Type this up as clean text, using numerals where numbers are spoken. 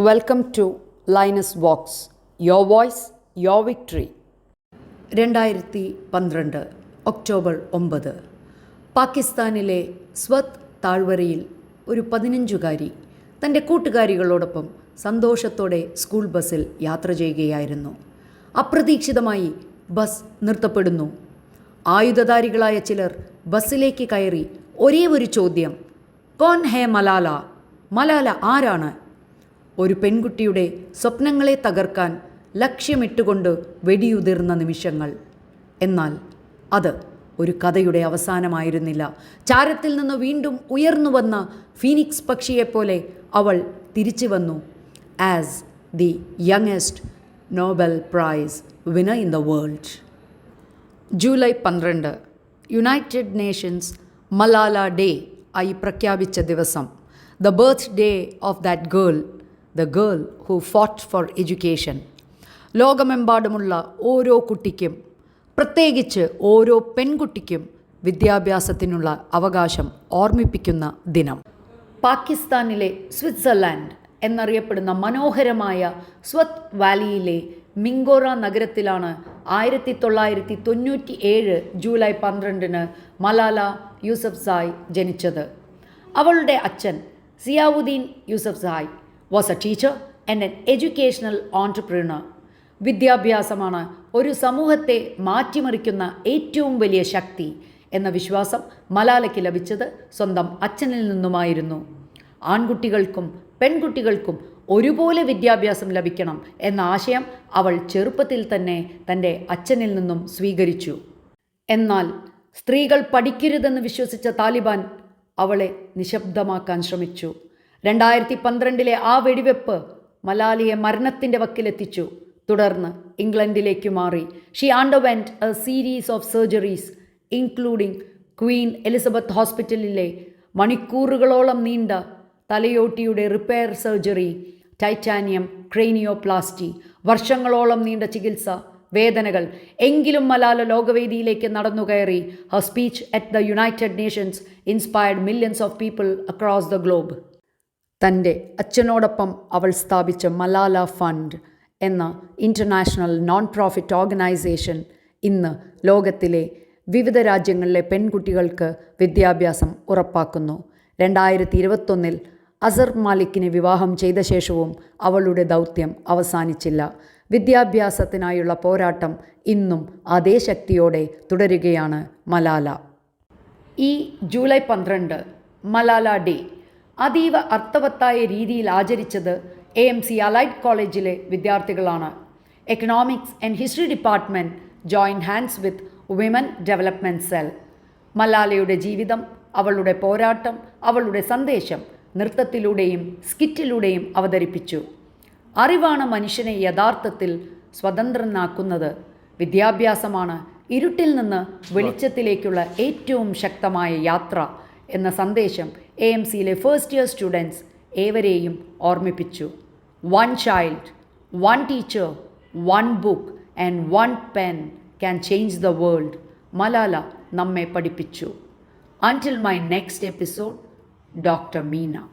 Welcome to Linus Vox, your voice your victory. 2012 October 9 പാകിസ്ഥാനിലെ സ്വത്ത് താഴ്വരയിൽ ഒരു 15-കാരി തൻ്റെ കൂട്ടുകാരികളോടൊപ്പം സന്തോഷത്തോടെ സ്കൂൾ ബസ്സിൽ യാത്ര ചെയ്യുകയായിരുന്നു. അപ്രതീക്ഷിതമായി ബസ് നിർത്തപ്പെടുന്നു. ആയുധധാരികളായ ചിലർ ബസ്സിലേക്ക് കയറി ഒരേ ഒരു ചോദ്യം, കോൻ ഹേ മലാല? മലാല ആരാണ്? ഒരു പെൺകുട്ടിയുടെ സ്വപ്നങ്ങളെ തകർക്കാൻ ലക്ഷ്യമിട്ടുകൊണ്ട് വെടിയുതിർന്ന നിമിഷങ്ങൾ. എന്നാൽ അത് ഒരു കഥയുടെ അവസാനമായിരുന്നില്ല. ചാരത്തിൽ നിന്ന് വീണ്ടും ഉയർന്നു വന്ന ഫീനിക്സ് പക്ഷിയെപ്പോലെ അവൾ തിരിച്ചു വന്നു as the youngest Nobel prize winner in the world. July 12 United Nations Malala day ആയി പ്രഖ്യാപിച്ച ദിവസം. The birth day of that girl, the girl who fought for education. ലോകമെമ്പാടുമുള്ള ഓരോ കുട്ടിക്കും, പ്രത്യേകിച്ച് ഓരോ പെൺകുട്ടിക്കും വിദ്യാഭ്യാസത്തിനുള്ള അവകാശം ഓർമ്മിപ്പിക്കുന്ന ദിനം. പാകിസ്ഥാനിലെ സ്വിറ്റ്സർലാൻഡ് എന്നറിയപ്പെടുന്ന മനോഹരമായ സ്വത്ത് വാലിയിലെ മിങ്കോറ നഗരത്തിലാണ് 1997 ജൂലൈ 12 മലാല യൂസഫ്സായ് ജനിച്ചത്. അവളുടെ അച്ഛൻ Ziauddin Yousafzai was a teacher and an educational entrepreneur. വിദ്യാഭ്യാസമാണ് ഒരു സമൂഹത്തെ മാറ്റിമറിക്കുന്ന ഏറ്റവും വലിയ ശക്തി എന്ന വിശ്വാസം മലാലയ്ക്ക് ലഭിച്ചത് സ്വന്തം അച്ഛനിൽ നിന്നുമായിരുന്നു. ആൺകുട്ടികൾക്കും പെൺകുട്ടികൾക്കും ഒരുപോലെ വിദ്യാഭ്യാസം ലഭിക്കണം എന്ന ആശയം അവൾ ചെറുപ്പത്തിൽ തന്നെ തൻ്റെ അച്ഛനിൽ നിന്നും സ്വീകരിച്ചു. എന്നാൽ സ്ത്രീകൾ പഠിക്കരുതെന്ന് വിശ്വസിച്ച താലിബാൻ അവളെ നിശബ്ദമാക്കാൻ ശ്രമിച്ചു. 2012 ആ വെടിവെപ്പ് മലാലയെ മരണത്തിൻ്റെ വക്കിലെത്തിച്ചു. തുടർന്ന് ഇംഗ്ലണ്ടിലേക്ക് മാറി. She underwent a series of surgeries including Queen Elizabeth ഹോസ്പിറ്റലിലെ മണിക്കൂറുകളോളം നീണ്ട തലയോട്ടിയുടെ റിപ്പയർ സർജറി, ടൈറ്റാനിയം ക്രേനിയോപ്ലാസ്റ്റി, വർഷങ്ങളോളം നീണ്ട ചികിത്സ, വേദനകൾ. എങ്കിലും മലാല ലോകവേദിയിലേക്ക് നടന്നുകയറി. Her speech at the United Nations inspired millions of people across the globe. തൻ്റെ അച്ഛനോടൊപ്പം അവൾ സ്ഥാപിച്ച മലാല ഫണ്ട് എന്ന ഇൻ്റർനാഷണൽ നോൺ പ്രോഫിറ്റ് ഓർഗനൈസേഷൻ ഇന്ന് ലോകത്തിലെ വിവിധ രാജ്യങ്ങളിലെ പെൺകുട്ടികൾക്ക് വിദ്യാഭ്യാസം ഉറപ്പാക്കുന്നു. 2021 അസർ മാലിക്കിനെ വിവാഹം ചെയ്ത ശേഷവും അവളുടെ ദൗത്യം അവസാനിച്ചില്ല. വിദ്യാഭ്യാസത്തിനായുള്ള പോരാട്ടം ഇന്നും അതേ ശക്തിയോടെ തുടരുകയാണ് മലാല. ഈ ജൂലൈ 12 മലാല ഡേ അതീവ അർത്ഥവത്തായ രീതിയിൽ ആചരിച്ചത് AMC അലൈഡ് കോളേജിലെ വിദ്യാർത്ഥികളാണ്. Economics and history department join hands with women development cell. മലാലയുടെ ജീവിതം, അവളുടെ പോരാട്ടം, അവളുടെ സന്ദേശം നൃത്തത്തിലൂടെയും സ്കിറ്റിലൂടെയും അവതരിപ്പിച്ചു. അറിവാണ് മനുഷ്യനെ യഥാർത്ഥത്തിൽ സ്വതന്ത്രനാക്കുന്നത്. വിദ്യാഭ്യാസമാണ് ഇരുട്ടിൽ നിന്ന് വെളിച്ചത്തിലേക്കുള്ള ഏറ്റവും ശക്തമായ യാത്ര എന്ന സന്ദേശം AMCയിലെ ഫസ്റ്റ് ഇയർ സ്റ്റുഡൻസ് ഏവരെയും ഓർമ്മിപ്പിച്ചു. One child, one teacher, one book and one pen can change the world. Malala നമ്മെ പഠിപ്പിച്ചു. Until my next episode, Dr. Meena.